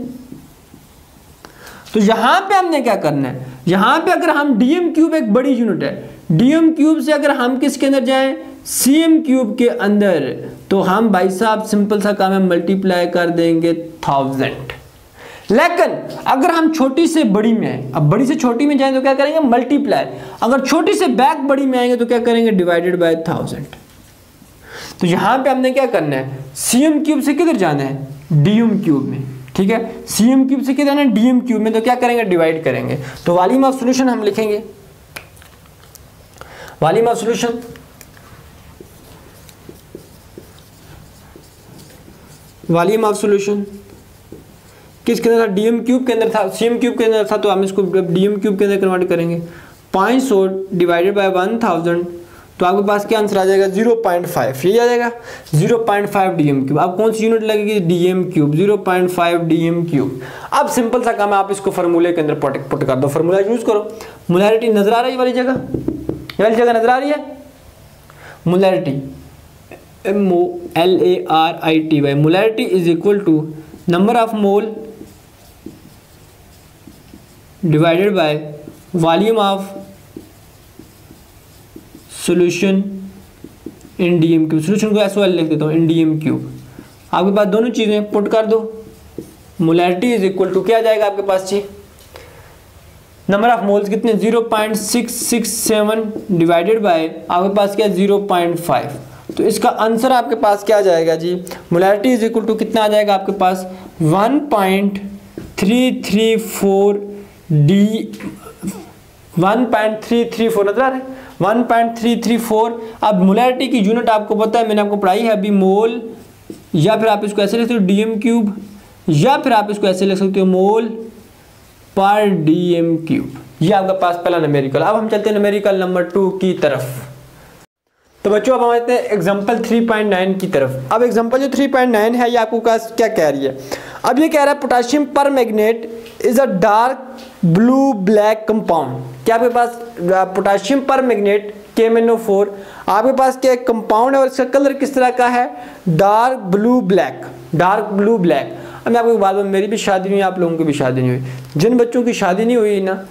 तो यहां पे हमने क्या करना है? यहां पे अगर हम डीएम क्यूब एक बड़ी यूनिट है, डीएम क्यूब से अगर हम किसके अंदर जाएं? सीएम क्यूब के अंदर, तो हम भाई साहब सिंपल सा काम है, मल्टीप्लाई कर देंगे 1000। लेकिन अगर हम छोटी से बड़ी में आए, अब बड़ी से छोटी में जाएं तो क्या करेंगे? मल्टीप्लाई। अगर छोटी से बैक बड़ी में आएंगे तो क्या करेंगे? Divided by 1000। तो यहां पे हमने क्या करना है? सीएम क्यूब से किधर जाना है? डीएम क्यूब में। ठीक है, सीएम क्यूब से किधर जाना है? डीएम क्यूब में। तो क्या करेंगे? डिवाइड करेंगे। तो वॉल्यूम ऑफ सॉल्यूशन हम लिखेंगे, volume of solution volume of solution किसके अंदर था? डीएम क्यूब के अंदर था, सीएम क्यूब के अंदर था, तो हम इसको डीएम क्यूब के अंदर कन्वर्ट करेंगे। 500 डिवाइडेड बाय 1000, तो आपके पास क्या आंसर आ जाएगा? 0.5। ये आ जाएगा 0.5 डीएम क्यूब। अब कौन सी यूनिट लगेगी? DM cube, 0.5 DM cube. अब सिंपल सा काम है, आप इसको फार्मूले के अंदर पुट कर दो, फार्मूला यूज करो। मोलैरिटी नजर आ रही है वाली जगह? ये वाली जगह नजर आ रही है? Molarity, MOLARITY, molarity is equal to number of mole divided by volume of solution in DM cube. Solution को एस वाई लिख देता हूँ, इन डीएम क्यूब। आपके पास दोनों चीजें पुट कर दो। मोलैरिटी इज इक्वल टू क्या आ जाएगा आपके पास जी? नंबर ऑफ मोल्स कितने? 0.667 डिवाइडेड बाय आपके पास क्या? 0.5। तो इसका आंसर आपके पास क्या आ जाएगा जी? मोलैरिटी इज इक्वल टू कितना आ जाएगा आपके पास? 1.334 डी 1.334 नजर आ रहा है? 1.334। अब मोलैरिटी की यूनिट आपको पता है, मैंने आपको पढ़ाई है अभी, मोल, या फिर आप इसको ऐसे लिख सकते हो डीएम क्यूब, या फिर आप इसको ऐसे लिख सकते हो मोल पर डीएम क्यूब। ये आपका पास पहला न्यूमेरिकल। अब हम चलते हैं न्यूमेरिकल नंबर 2 की तरफ। तो बच्चों अब हम आते हैं एग्जाम्पल 3.9 की तरफ। अब एग्जाम्पल जो 3.9 है ये आपको क्या कह रही है? अब ये कह रहा है पोटेशियम पर magnet is a dark blue black compound. क्या आपके पास पोटेशियम पर मैग्नेट KMnO4 आपके पास क्या एक कंपाउंड है और इसका कलर किस तरह का है? Dark blue black, dark blue black. अब मैं आपको बात बताऊं, मेरी भी शादी नहीं हुई, आप लोगों की भी शादी नहीं हुई। जिन बच्चों की शादी नहीं हुई ना,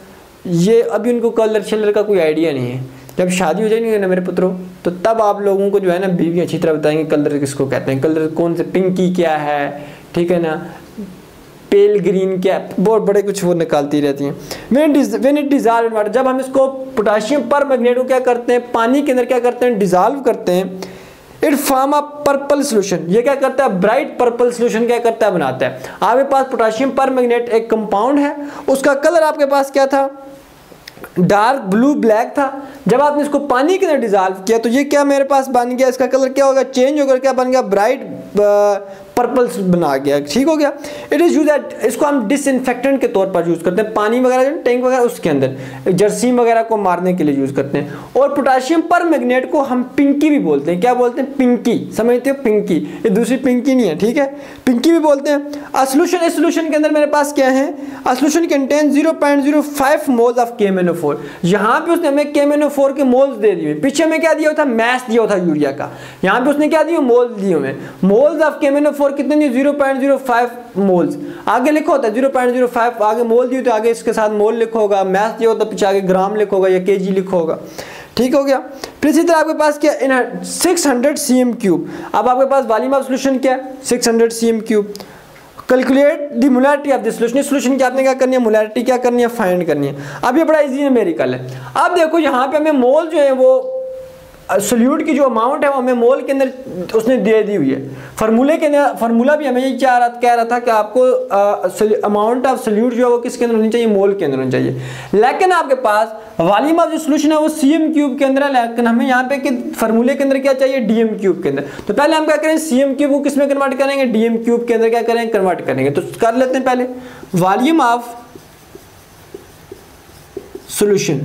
ये अभी उनको कलर शलर का कोई आइडिया नहीं है। जब शादी हो जाएगी ना मेरे पुत्रों, तो तब आप लोगों को जो है ना बीवी अच्छी तरह बताएंगे कलर किसको कहते हैं, कलर कौन से, पिंकी क्या है, ठीक है ना, पेल ग्रीन क्या, बहुत बड़े कुछ वो निकालती रहती हैं। When it dissolve in water, जब हम इसको पोटेशियम पर मैग्नेट को क्या करते हैं? पानी के अंदर क्या करते हैं? डिजॉल्व करते हैं। It form a purple solution. ये क्या करता है? ब्राइट पर्पल सोल्यूशन क्या करता है? बनाता है। आपके पास पोटेशियम पर मैग्नेट एक कंपाउंड है, उसका कलर आपके पास क्या था? डार्क ब्लू ब्लैक था। जब आपने इसको पानी के अंदर डिजॉल्व किया तो ये क्या मेरे पास बन गया? इसका कलर क्या होगा? चेंज होकर क्या बन गया? ब्राइट पर्पल बना गया। ठीक हो गया। इट इज यूज एट, इसको हम डिसइंफेक्टेंट के तौर पर यूज करते हैं, पानी वगैरह टैंक वगैरह उसके अंदर जर्सीम वगैरह को मारने के लिए यूज करते हैं। और पोटेशियम पर मैग्नेट को हम पिंकी भी बोलते हैं। क्या बोलते हैं? पिंकी। समझते हो? पिंकी, ये दूसरी पिंकी नहीं है, ठीक है, पिंकी भी बोलते हैं। अ सॉल्यूशन, इस सॉल्यूशन के अंदर मेरे पास क्या है? A solution contain 0.05 moles of KMnO4। यहाँ पे उसने हमें KMnO4 के मोल्स दे दिए। पीछे में क्या दिया था? मैस दिया था यूरिया का। यहाँ पे उसने क्या दिया? मोल्स दिए हुए। मोल्स ऑफ KMnO4 कितने दिए? 0.05 मोल्स। आगे लिखो होता है 0.05, आगे मोल दिए तो आगे इसके साथ मोल लिखो होगा, मैस दिया होता पीछे आगे ग्राम लिखो होगा या केजी लिखो होगा। ठीक हो गया। फिर इसी तरह आपके पास क्या? 600 cm क्यूब। अब आपके पास वॉल्यूम ऑफ सॉल्यूशन क्या है? 600 cm cube. Calculate the molarity of the solution, इस सॉल्यूशन की आपने क्या करनी है, मोलैरिटी क्या करनी है, फाइंड करनी है। अब ये बड़ा इजी न्यूमेरिकल है। अब देखो यहाँ पे हमें मोल जो है वो सोल्यूट की जो अमाउंट है वो हमें मोल के अंदर उसने दे दी हुई है। फार्मूले के अंदर फार्मूला भी हमें ये कह रहा था कि आपको अमाउंट ऑफ सोल्यूट जो है वो किसके अंदर होनी चाहिए, मोल के अंदर होनी चाहिए। लेकिन आपके पास वॉल्यूम ऑफ जो सोल्यूशन है वो सीएम क्यूब के अंदर है, लेकिन हमें यहाँ पे कि फार्मूले के अंदर क्या चाहिए, डीएम क्यूब के अंदर। तो पहले हम क्या करें, सीएम क्यूब को किस में कन्वर्ट करेंगे, डीएम क्यूब के अंदर क्या करेंगे, कन्वर्ट करेंगे। तो कर लेते हैं पहले वॉल्यूम ऑफ सोल्यूशन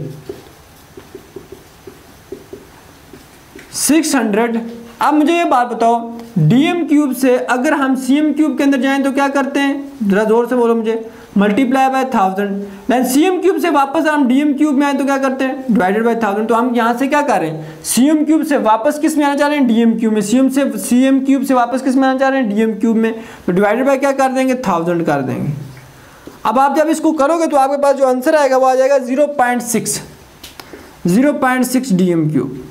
600। अब मुझे ये बात बताओ, डीएम क्यूब से अगर हम सीएम क्यूब के अंदर जाएं तो क्या करते हैं, जरा जोर से बोलो मुझे, मल्टीप्लाई बाय 1000। लेकिन सीएम क्यूब से वापस हम डीएम क्यूब में आए तो क्या करते हैं, डिवाइडेड बाय 1000। तो हम यहाँ से क्या कर रहे हैं, सीएम क्यूब से वापस किस में आना चाह रहे हैं, डीएम क्यूब में। सीएम क्यूब से वापस किस में आना चाह रहे हैं, डीएम क्यूब में। तो डिवाइडेड बाय क्या कर देंगे, 1000 कर देंगे। अब आप जब इसको करोगे तो आपके पास जो आंसर आएगा वो आ जाएगा 0.6 डीएम क्यूब,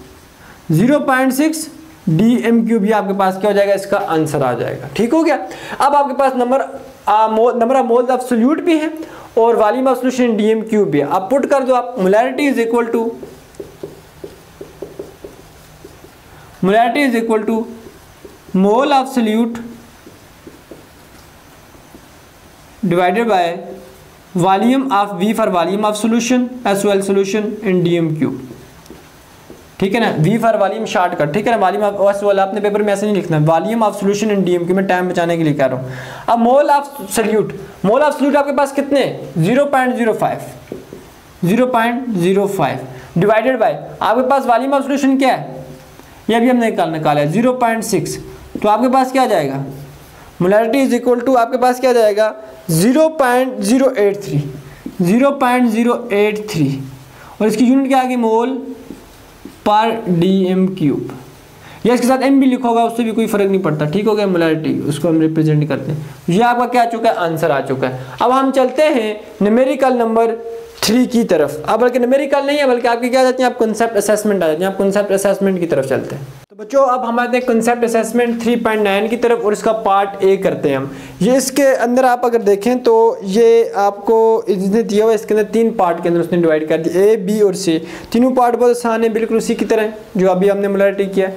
0.6 डीएम क्यूब। ये आपके पास क्या हो जाएगा, इसका आंसर आ जाएगा। ठीक हो गया। अब आपके पास number of moles of solute भी है और volume of solution DM cube भी है। आप पुट कर दो, आप molarity is equal to mole of solute divided by volume of V for volume of solution SOL solution in DM cube. ठीक है ना, वी फॉर वॉल्यूम शॉर्टकट। ठीक है ना, वॉल्यूम ऑफ एसओएल आपने पेपर में ऐसे नहीं लिखना, volume of solution in DM cube में टाइम बचाने के लिए कह रहा हूं। अब मोल ऑफ सोल्यूट आपके पास कितने, 0.05 डिवाइडेड बाय आपके पास वॉल्यूम ऑफ सॉल्यूशन क्या है, ये भी हमने निकाला है 0.6। तो आपके पास क्या आ जाएगा, मोलैरिटी इज इक्वल टू आपके पास क्या आ जाएगा 0.083 और इसकी यूनिट क्या आ गई, मोल पर डीएम क्यूब। या इसके साथ एम भी लिखा होगा, उससे भी कोई फर्क नहीं पड़ता। ठीक हो गया, मोलैरिटी उसको हम रिप्रेजेंट करते हैं। ये आपका क्या आ चुका है, आंसर आ चुका है। अब हम चलते हैं न्यूमेरिकल नंबर 3 की तरफ। अब बल्कि न्यूमेरिकल नहीं है, बल्कि आपकी क्या आ जाती है, आप कॉन्सेप्ट असेसमेंट आ जाती है। आप कॉन्सेप्ट असेसमेंट की तरफ चलते हैं। तो बच्चों अब हम आते हैं कॉन्सेप्ट असेसमेंट 3.9 की तरफ और इसका पार्ट ए करते हैं हम। ये इसके अंदर आप अगर देखें तो ये आपको इसने दिया हुआ, इसके अंदर 3 पार्ट के अंदर उसने डिवाइड कर दिया, ए बी और सी। तीनों पार्ट बहुत आसान है, बिल्कुल उसी की तरह जो अभी हमने मोलैरिटी किया।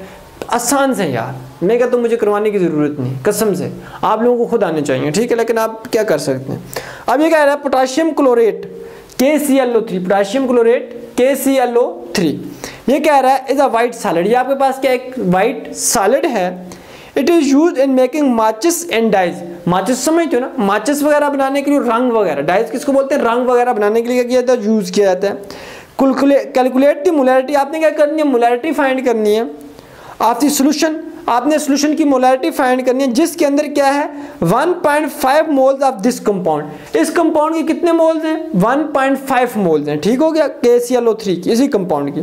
आसान से यार, मैं कहता हूँ मुझे करवाने की ज़रूरत नहीं, कसम से आप लोगों को खुद आने चाहिए। ठीक है, लेकिन आप क्या कर सकते हैं। अब ये कह रहा है potassium chlorate KClO3, potassium chlorate KClO3 ये कह रहा है इज अ वाइट सॉलिड। ये आपके पास क्या एक वाइट सॉलिड है। It is use in making माचिस एंड डाइज। माचिस समझते हो ना, माचिस वगैरह बनाने के लिए, रंग वगैरह, डाइज किसको बोलते हैं, रंग वगैरह बनाने के लिए क्या किया जाता है, यूज किया जाता है। कैलकुलेट द मोलैरिटी, आपने क्या करनी है, मोलैरिटी फाइंड करनी है ऑफ द सॉल्यूशन। आपने सॉल्यूशन की मोलैरिटी फाइंड करनी है जिसके अंदर क्या है 1.5 मोल्स ऑफ दिस कंपाउंड। इस कंपाउंड के कितने मोल्स हैं, 1.5 मोल्स हैं। ठीक हो गया, KClO3 की, इसी कंपाउंड की।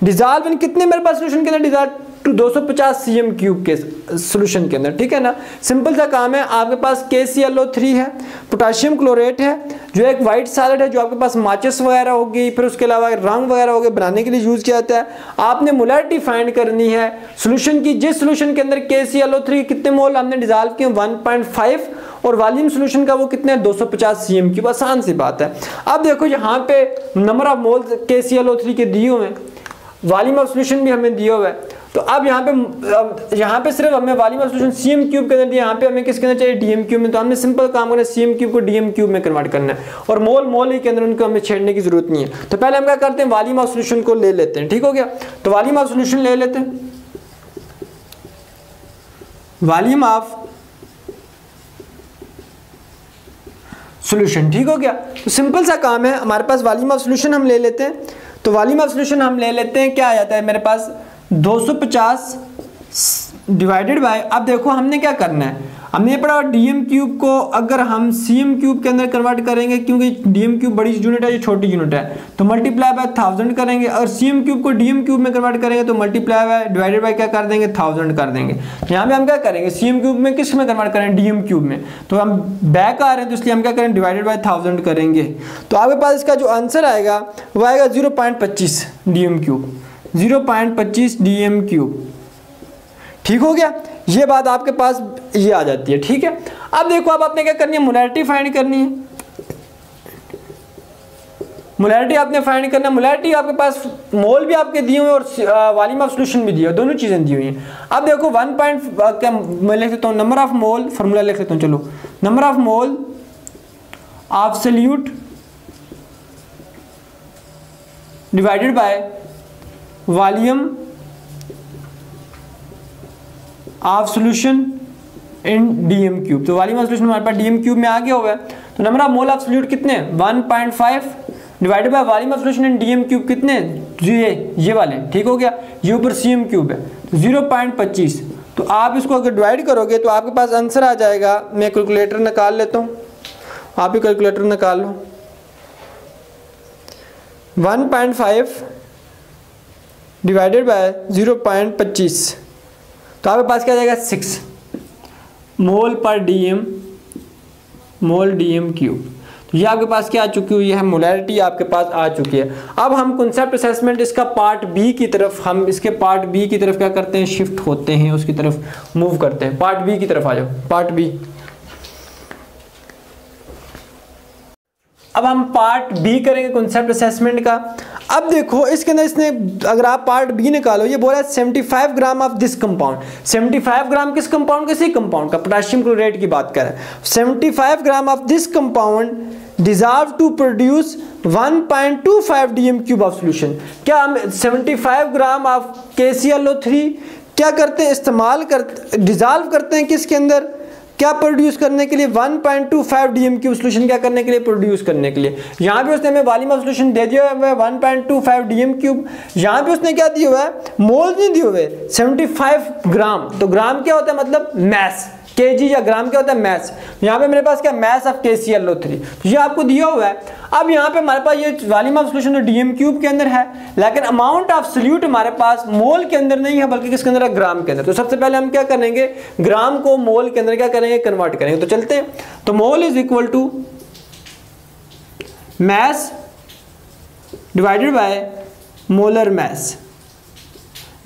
डिजॉल्व इन कितने मेरे पास सॉल्यूशन के अंदर, डिजॉल्व टू 250 सीएम क्यूब के सॉल्यूशन के अंदर। ठीक है ना, सिंपल सा काम है। आपके पास KClO3 है, पोटाशियम क्लोरेट है जो एक वाइट सॉलिड है, जो आपके पास माचिस वगैरह होगी, फिर उसके अलावा रंग वगैरह हो गए, बनाने के लिए यूज किया जाता है। आपने मोलैरिटी फाइंड करनी है सॉल्यूशन की, जिस सॉल्यूशन के अंदर KClO3 कितने मोल हमने डिजॉल्व किए 1.5 और वॉल्यूम सॉल्यूशन का वो कितने 250 सीएम क्यूब। आसान सी बात है। अब देखो यहाँ पे नंबर ऑफ मोल्स KClO3 के दिए हुए हैं, वॉल्यूम ऑफ सॉल्यूशन भी हमें दिया हुआ है। तो अब यहाँ पे सिर्फ हमें volume of solution CM cube के अंदर दिया, यहाँ पे हमें किसके अंदर चाहिए, डीएम क्यूब में। तो हमने सिंपल काम करना है, सीएम क्यूब को डीएम क्यूब में कन्वर्ट करना है और मोल ही के अंदर उनको हमें छेड़ने की जरूरत नहीं है। तो पहले हम क्या करते हैं, वॉल्यूम ऑफ सॉल्यूशन को ले लेते हैं। ठीक हो गया, तो वॉल्यूम ऑफ सॉल्यूशन ले लेते हैं, वॉल्यूम ऑफ सॉल्यूशन। ठीक हो गया, तो सिंपल सा काम है, हमारे पास वॉल्यूम ऑफ सॉल्यूशन हम ले लेते हैं। तो वॉल्यूम ऑफ सॉल्यूशन हम ले लेते हैं, क्या आ जाता है मेरे पास 250 डिवाइडेड बाय, अब देखो हमने क्या करना है, हमने ये पढ़ा डीएम क्यूब को अगर हम सीएम क्यूब के अंदर कन्वर्ट करेंगे, क्योंकि डीएम क्यूब बड़ी यूनिट है, ये छोटी यूनिट है, तो मल्टीप्लाई बाय 1000 करेंगे। और सीएम क्यूब को डीएम क्यूब में कन्वर्ट करेंगे तो मल्टीप्लाई बाय डिवाइडेड बाय क्या कर देंगे, 1000 कर देंगे। यहाँ पे हम क्या करेंगे, सीएम क्यूब में किस में कन्वर्ट करेंगे, डीएम क्यूब में। तो हम बैक आ रहे हैं तो इसलिए हम क्या करेंगे, डिवाइडेड बाय 1000 करेंगे। तो आपके पास इसका जो आंसर आएगा वो आएगा 0.25 डीएम क्यूब, 0.25 डीएम क्यूब। ठीक हो गया, ये बात आपके पास ये आ जाती है। ठीक है, अब देखो अब आपने क्या करनी है, मोलैरिटी फाइंड करनी है। मोलैरिटी आपने फाइंड करना है। मोलैरिटी आपके पास मोल भी आपके दिए हुए और वॉल्यूम ऑफ सॉल्यूशन भी दिए हुए, दोनों चीजें दी हुई हैं। अब देखो 1 पॉइंट क्या मैं लिख लेता हूँ, नंबर ऑफ मोल, फॉर्मूला लिख लेता हूँ, चलो number of mole of solute divided by volume of solution in DM cube. तो वॉल्यूम ऑफ सॉल्यूशन हमारे पास डीएम क्यूब में आ गया हुआ है। तो number of mole of solute कितने 1.5 divided by volume of solution in DM cube कितने, ये वाले, ठीक हो गया। ये ऊपर सीएम क्यूब है, तो 0.25। तो आप इसको अगर डिवाइड करोगे तो आपके पास आंसर आ जाएगा। मैं कैलकुलेटर निकाल लेता हूँ, आप भी कैलकुलेटर निकाल लो। 1.5 डिवाइडेड बाय 0.25, तो आपके पास क्या जाएगा 6 मोल पर डीएम, मोल डीएम क्यूब। तो ये आपके पास क्या आ चुकी हुई है, मोलैरिटी आपके पास आ चुकी है। अब हम कॉन्सेप्ट असेसमेंट इसका पार्ट बी की तरफ, हम इसके पार्ट बी की तरफ क्या करते हैं, शिफ्ट होते हैं, उसकी तरफ मूव करते हैं। पार्ट बी की तरफ आ जाओ, पार्ट बी। अब हम पार्ट बी करेंगे कॉन्सेप्ट असेसमेंट का। अब देखो इसके अंदर इसने, अगर आप पार्ट बी निकालो, ये बोला 75 ग्राम ऑफ दिस कंपाउंड। 75 ग्राम किस कंपाउंड, किसी कंपाउंड का, पोटेशियम क्लोराइड की बात करें। 75 gram of this compound dissolve to produce 1.25 DM cube of solution. क्या हम 75 ग्राम ऑफ KClO3 क्या करते हैं, इस्तेमाल करते, डिजॉल्व करते हैं किसके अंदर, क्या प्रोड्यूस करने के लिए, 1.25 डीएम क्यूब सॉल्यूशन क्या करने के लिए, प्रोड्यूस करने के लिए। यहाँ भी उसने हमें वॉल्यूम ऑफ सॉल्यूशन दे दिया हुआ है 1.25 डीएम क्यूब। यहाँ भी उसने क्या दिया हुआ है, मोल नहीं दिए हुए, 75 ग्राम। तो ग्राम क्या होता है, मतलब मैस, केजी या ग्राम क्या होता है, मैस। यहाँ पे मेरे पास क्या, मैस ऑफ KClO3, तो ये आपको दिया हुआ है। अब यहाँ पे हमारे पास ये वॉल्यूम ऑफ सॉल्यूशन तो डीएम क्यूब के अंदर है, लेकिन अमाउंट ऑफ सॉल्यूट हमारे पास मोल के अंदर नहीं है, बल्कि किसके अंदर है, ग्राम के अंदर। तो सबसे पहले हम क्या करेंगे, ग्राम को मोल के अंदर क्या करेंगे, कन्वर्ट करेंगे। तो चलते हैं, तो mole is equal to mass divided by molar mass.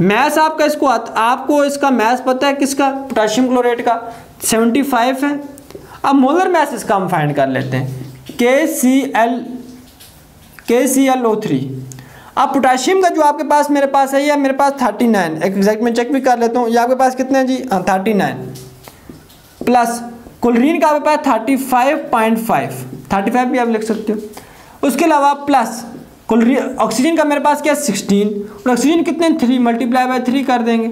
Mass आपका इसको आपको इसका मैस पता है किसका, पोटेशियम क्लोराइड का 75 है। अब मोलर मैस इसका हम फाइंड कर लेते हैं, KClO3। अब पोटेशियम का जो आपके पास मेरे पास है, ये मेरे पास 39, एग्जैक्ट में चेक भी कर लेता हूँ, ये आपके पास कितने हैं जी, 39 प्लस क्लोरीन का आपके पास 35.5, 35 भी आप लिख सकते हो। उसके अलावा प्लस ऑक्सीजन का मेरे पास क्या है 16, और ऑक्सीजन कितने 3 मल्टीप्लाई बाय 3 कर देंगे।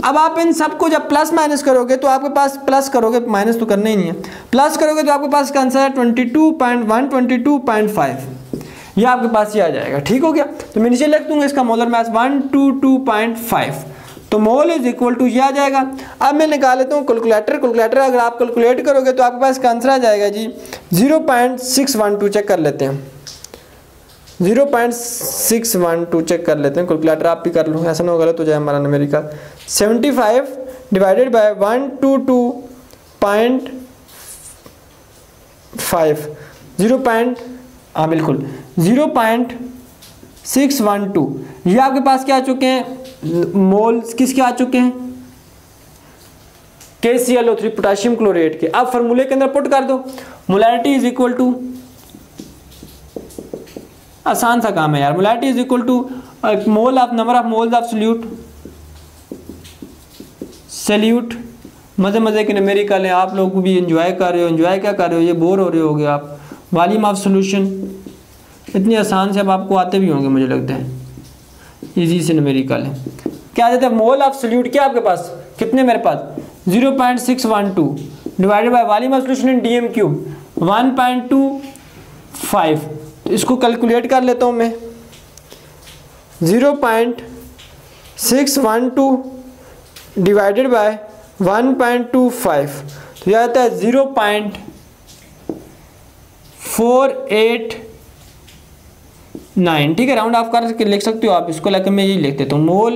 अब आप इन सबको जब प्लस माइनस करोगे तो आपके पास, प्लस करोगे माइनस तो करना ही नहीं है, प्लस करोगे तो आपके पास का आंसर है 122.5, ये आपके पास ये आ जाएगा। ठीक हो गया, तो मैं नीचे लिख दूंगा इसका मोलर मास 122.5, तो मोल इज इक्वल टू ये आ जाएगा। अब मैं निकाल लेता हूँ कैलकुलेटर अगर आप कैलकुलेट करोगे तो आपके पास का आंसर आ जाएगा जी 0.612। चेक कर लेते हैं, 0.612 चेक कर लेते हैं, कैलकुलेटर आप भी कर लो, ऐसा ना हो गलत हो जाए हमारा न्यूमेरिकल। 75 डिवाइडेड बाय 122.5, 0.612, ये आपके पास क्या आ चुके हैं, मोल्स किसके आ चुके हैं, KClO3 पोटेशियम क्लोराइड के। अब फॉर्मूले के अंदर पुट कर दो, मोलैरिटी इज इक्वल टू, आसान सा काम है यार, molarity is equal to mole of, number of moles of solute. मजे के न्यूमेरिकल है, आप लोग भी एंजॉय कर रहे हो, एंजॉय क्या कर रहे हो, ये बोर हो रहे होगे आप। वॉल्यूम ऑफ सॉल्यूशन इतनी आसान से अब आपको आते भी होंगे मुझे लगता है, इजी से न्यूमेरिकल है। क्या देते हैं, मोल ऑफ सॉल्यूट क्या आपके पास कितने, मेरे पास 0.612 divided by volume of solution in DM cube 1.25। तो इसको कैलकुलेट कर लेता हूँ मैं, 0.612 डिवाइडेड बाय 1.25, तो यह आता है 0.489। ठीक है, राउंड ऑफ कर लिख सकते हो आप इसको, लेकिन मैं यही लिख देता हूँ, मोल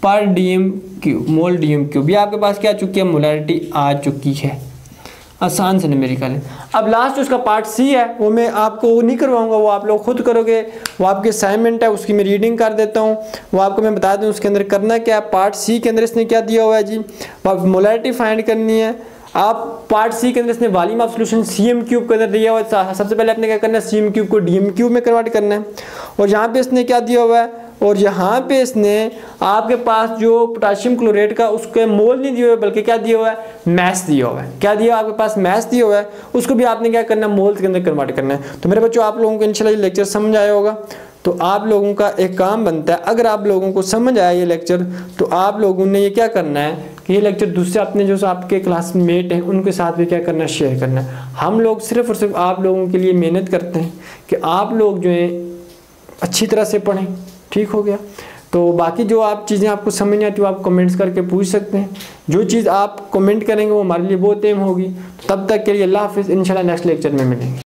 पर डीएम क्यूब, मोल डीएम क्यूब। ये आपके पास क्या आ चुकी है, मोलैरिटी आ चुकी है। आसान से न्यूमेरिकल है। अब लास्ट उसका पार्ट सी है, वो मैं आपको नहीं करवाऊंगा, वो आप लोग खुद करोगे, वो आपकी असाइनमेंट है, उसकी मैं रीडिंग कर देता हूँ, वो आपको मैं बता दूँ उसके अंदर करना क्या है। पार्ट सी के अंदर इसने क्या दिया हुआ है जी, मोलैरिटी फाइंड करनी है। आप पार्ट सी के अंदर इसने volume of solution CM cube के अंदर दिया हुआ है, सबसे पहले आपने क्या करना है, सीएम क्यूब को डीएम क्यूब में कन्वर्ट करना है। और यहाँ पे इसने क्या दिया हुआ है, और यहाँ पे इसने आपके पास जो पोटाशियम क्लोरेट का उसके मोल नहीं दिए हुए, बल्कि क्या दिया हुआ है, मैस दिया हुआ है। क्या दिया हुआ है आपके पास, मैस दिया हुआ है, उसको भी आपने क्या करना है, मोल्स के अंदर कन्वर्ट करना है। तो मेरे बच्चों, आप लोगों को इंशाल्लाह ये लेक्चर समझ आया होगा। तो आप लोगों का एक काम बनता है, अगर आप लोगों को समझ आया ये लेक्चर, तो आप लोगों ने ये क्या करना है कि ये लेक्चर दूसरे अपने जो आपके क्लासमेट हैं उनके साथ भी क्या करना है, शेयर करना है। हम लोग सिर्फ और सिर्फ आप लोगों के लिए मेहनत करते हैं कि आप लोग जो है अच्छी तरह से पढ़ें। ठीक हो गया। तो बाकी जो आप चीज़ें आपको समझ नहीं आती वो आप कमेंट्स करके पूछ सकते हैं। जो चीज़ आप कमेंट करेंगे वो हमारे लिए बहुत अहम होगी। तब तक के लिए अल्लाह हाफिज़, इंशाल्लाह नेक्स्ट लेक्चर में मिलेंगे।